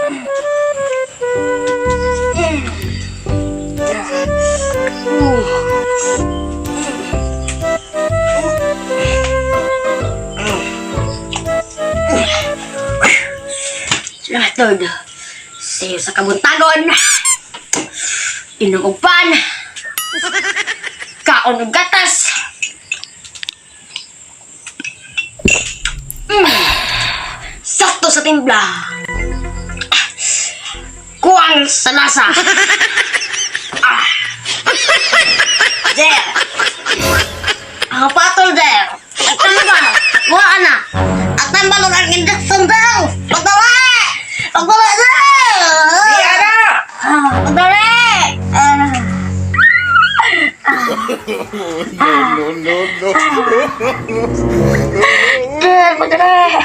Latod, sayo sa kabuntagon, inuupan, kaon og gatas, sakto sa timpla, kuwang sa lasa. Jer, ang patol, Jer. At ano ba? Buha na. At ang balog ang injection daw. Pagdali! Pagdali, Jer! Di ana! Pagdali! No. Jer, pagdali!